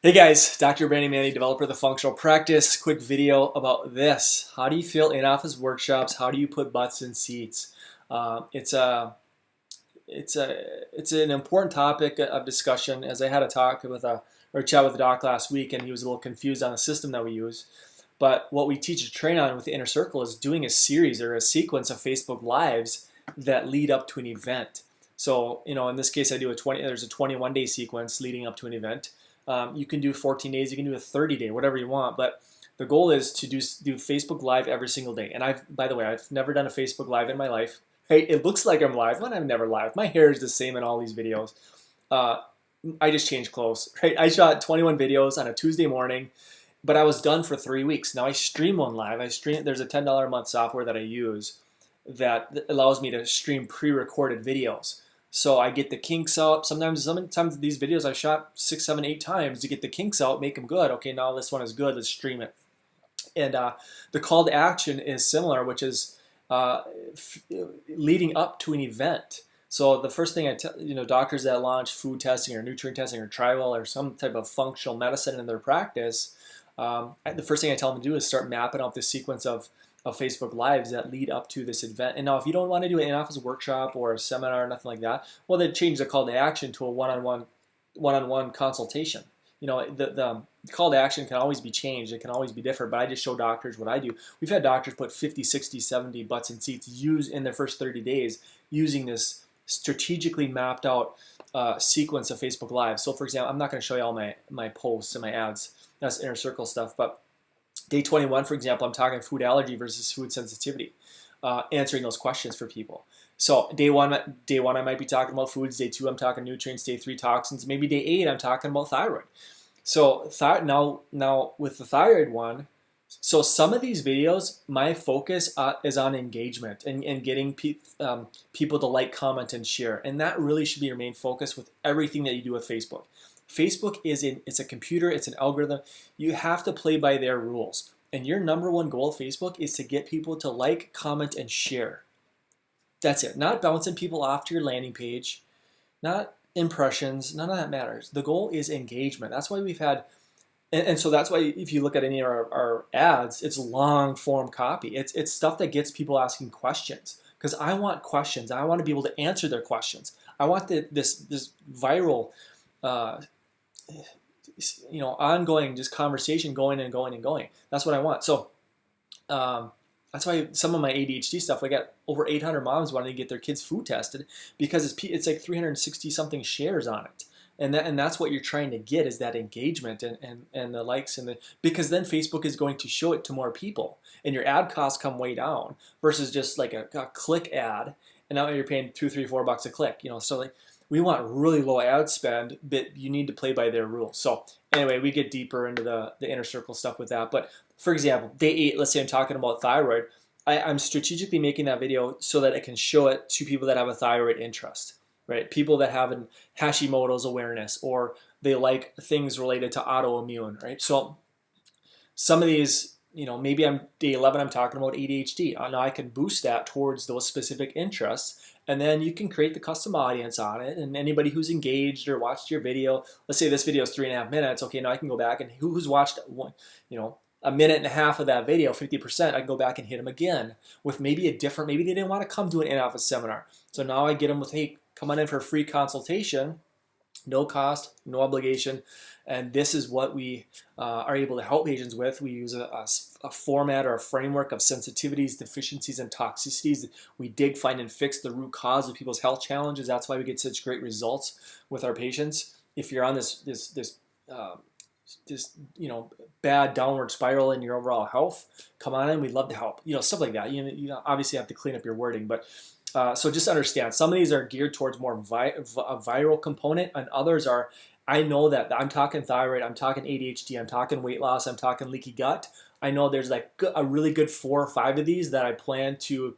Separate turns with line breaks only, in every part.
Hey guys, Dr. Brandon Manley, developer of the Functional Practice. Quick video about this. How do you fill in-office workshops? How do you put butts in seats? It's a it's an important topic of discussion. As I had a talk with or chat with a doc last week, and he was a little confused on the system that we use. But what we teach and train on with the inner circle is doing a series or a sequence of Facebook Lives that lead up to an event. So, in this case, I do there's a 21-day sequence leading up to an event. You can do 14 days, you can do a 30-day, whatever you want. But the goal is to do Facebook Live every single day. And by the way, I've never done a Facebook Live in my life. Hey, it looks like I'm live, but I'm never live. My hair is the same in all these videos. I just changed clothes. Right? I shot 21 videos on a Tuesday morning, but I was done for 3 weeks. Now I stream one live. There's a $10 a month software that I use that allows me to stream pre-recorded videos. So I get the kinks out. Sometimes these videos I shot 6, 7, 8 times to get the kinks out, make them good. Okay, now this one is good. Let's stream it. And the call to action is similar, which is leading up to an event. So the first thing I tell doctors that launch food testing or nutrient testing or trial or some type of functional medicine in their practice, the first thing I tell them to do is start mapping out the sequence of Facebook Lives that lead up to this event. And now if you don't want to do an in-office workshop or a seminar or nothing like that, well, then change the call to action to a one-on-one consultation. The call to action can always be changed. It can always be different, but I just show doctors what I do. We've had doctors put 50, 60, 70 butts in seats in their first 30 days using this strategically mapped out sequence of Facebook Live. So for example, I'm not going to show you all my posts and my ads. That's inner circle stuff, but Day 21, for example, I'm talking food allergy versus food sensitivity, answering those questions for people. So day one, I might be talking about foods. Day 2, I'm talking nutrients. Day 3, toxins. Maybe day 8, I'm talking about thyroid. So now with the thyroid one, so some of these videos, my focus is on engagement and getting people to like, comment, and share. And that really should be your main focus with everything that you do with Facebook. Facebook it's a computer, it's an algorithm. You have to play by their rules. And your number one goal of Facebook is to get people to like, comment, and share. That's it. Not bouncing people off to your landing page, not impressions, none of that matters. The goal is engagement. That's why we've had, and so that's why if you look at any of our ads, it's long form copy. It's stuff that gets people asking questions. Because I want questions. I want to be able to answer their questions. I want this viral ongoing just conversation going and going and going. That's what I want. So that's why some of my ADHD stuff, I got over 800 moms wanting to get their kids food tested because it's like 360 something shares on it. And that's what you're trying to get is that engagement and the likes because then Facebook is going to show it to more people and your ad costs come way down versus just like a click ad and now you're paying $2, $3, $4 a click. So like we want really low ad spend, but you need to play by their rules. So anyway, we get deeper into the inner circle stuff with that. But for example, day 8, let's say I'm talking about thyroid. I'm strategically making that video so that I can show it to people that have a thyroid interest, right? People that have an Hashimoto's awareness or they like things related to autoimmune, right? So some of these, maybe I'm day 11, I'm talking about ADHD. Now I can boost that towards those specific interests. And then you can create the custom audience on it. And anybody who's engaged or watched your video, let's say this video is 3.5 minutes. Okay, now I can go back and who's watched a minute and a half of that video, 50%, I can go back and hit them again with maybe maybe they didn't want to come to an in-office seminar. So now I get them with, hey, come on in for a free consultation, no cost, no obligation. And this is what we are able to help patients with. We use a format or a framework of sensitivities, deficiencies, and toxicities. We dig, find, and fix the root cause of people's health challenges. That's why we get such great results with our patients. If you're on this bad downward spiral in your overall health, come on in. We'd love to help. Stuff like that. You obviously have to clean up your wording, but so just understand some of these are geared towards more a viral component, and others are. I know that I'm talking thyroid, I'm talking ADHD, I'm talking weight loss, I'm talking leaky gut. I know there's like a really good 4 or 5 of these that I plan to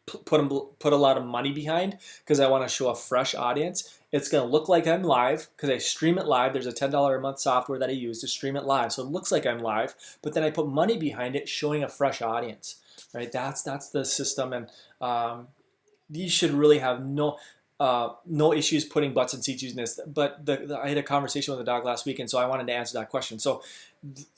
put a lot of money behind because I want to show a fresh audience. It's going to look like I'm live because I stream it live. There's a $10 a month software that I use to stream it live. So it looks like I'm live, but then I put money behind it showing a fresh audience, right? That's the system. And you should really have no issues putting butts in seats using this. But I had a conversation with a dog last week, and so I wanted to answer that question. So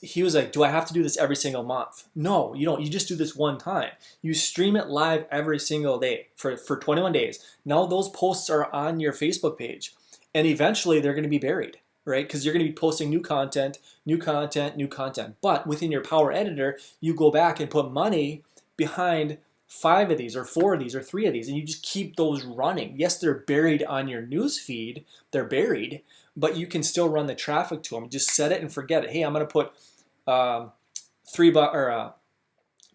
he was like, do I have to do this every single month? No, you don't. You just do this one time. You stream it live every single day for 21 days. Now those posts are on your Facebook page, and eventually they're going to be buried, right? Because you're going to be posting new content, new content, new content. But within your Power Editor, you go back and put money behind 5 of these or 4 of these or 3 of these, and you just keep those running. Yes, they're buried on your news feed. They're buried, but you can still run the traffic to them. Just set it and forget it. Hey, I'm going to put $3 or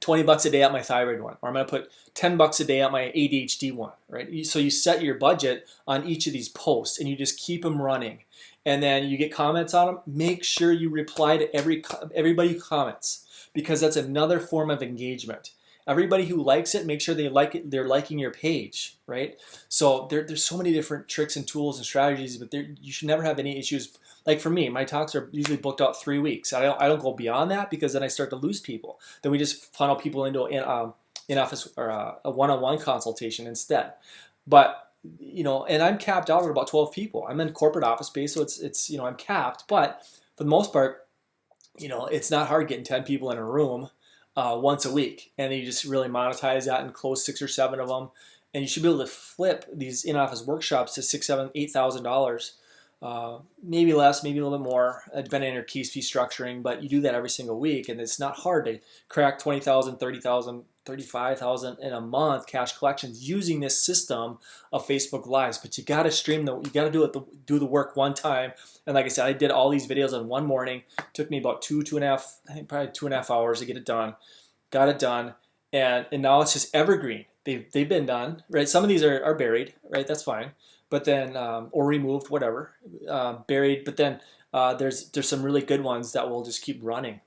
$20 a day at my thyroid one, or I'm going to put $10 a day at my ADHD one, right? So you set your budget on each of these posts, and you just keep them running. And then you get comments on them. Make sure you reply to everybody who comments, because that's another form of engagement. Everybody who likes it, make sure they like it. They're liking your page, right? So there's so many different tricks and tools and strategies, but you should never have any issues. Like for me, my talks are usually booked out 3 weeks. I don't go beyond that, because then I start to lose people. Then we just funnel people into in-office or a one-on-one consultation instead. But and I'm capped out at about 12 people. I'm in corporate office space, so it's I'm capped. But for the most part, it's not hard getting 10 people in a room once a week, and then you just really monetize that and close 6 or 7 of them, and you should be able to flip these in-office workshops to $6,000, $7,000, $8,000, maybe less, maybe a little bit more, depending on your fee structuring. But you do that every single week, and it's not hard to crack 20,000, 30,000, 35,000 in a month cash collections using this system of Facebook Lives. But you got to stream you got to do the work one time. And like I said, I did all these videos in one morning. It took me about two and a half, I think probably 2.5 hours to get it done. Got it done, and now it's just evergreen. They've been done, right? Some of these are buried, right? That's fine, but then or removed, whatever, buried. But then there's some really good ones that will just keep running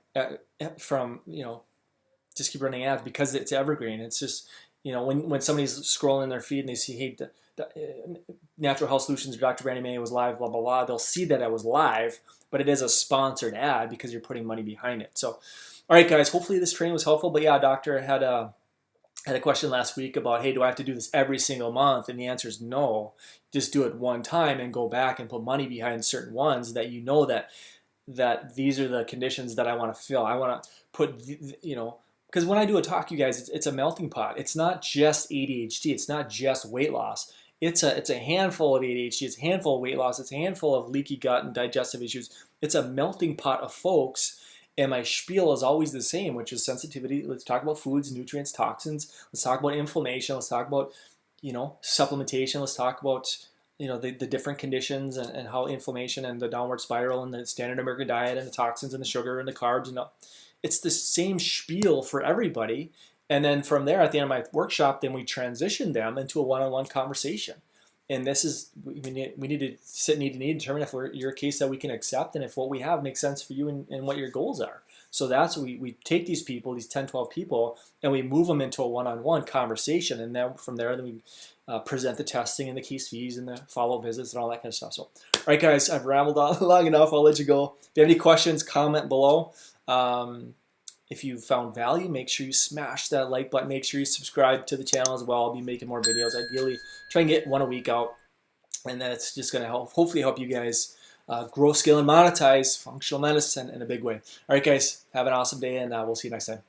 from just keep running ads, because it's evergreen. It's just, when somebody's scrolling their feed and they see, hey, the Natural Health Solutions or Dr. Brandon May was live, blah, blah, blah, they'll see that I was live, but it is a sponsored ad because you're putting money behind it. So, all right, guys, hopefully this training was helpful. But yeah, doctor had a question last week about, hey, do I have to do this every single month? And the answer is no. Just do it one time and go back and put money behind certain ones that that these are the conditions that I want to fill. I want to put, because when I do a talk, you guys, it's a melting pot. It's not just ADHD. It's not just weight loss. It's a handful of ADHD. It's a handful of weight loss. It's a handful of leaky gut and digestive issues. It's a melting pot of folks. And my spiel is always the same, which is sensitivity. Let's talk about foods, nutrients, toxins. Let's talk about inflammation. Let's talk about, supplementation. Let's talk about, the different conditions and how inflammation and the downward spiral and the standard American diet and the toxins and the sugar and the carbs. It's the same spiel for everybody. And then from there, at the end of my workshop, then we transition them into a one-on-one conversation. And this is, we need to determine if you're a case that we can accept, and if what we have makes sense for you and what your goals are. So that's we take these people, these 10, 12 people, and we move them into a one-on-one conversation. And then from there, then we present the testing and the case fees and the follow-up visits and all that kind of stuff. So, all right, guys, I've rambled on long enough. I'll let you go. If you have any questions, comment below. If you found value, make sure you smash that like button. Make sure you subscribe to the channel as well. I'll be making more videos. Ideally, try and get one a week out. And then it's just going to hopefully help you guys grow, scale, and monetize functional medicine in a big way. All right, guys, have an awesome day, and we'll see you next time.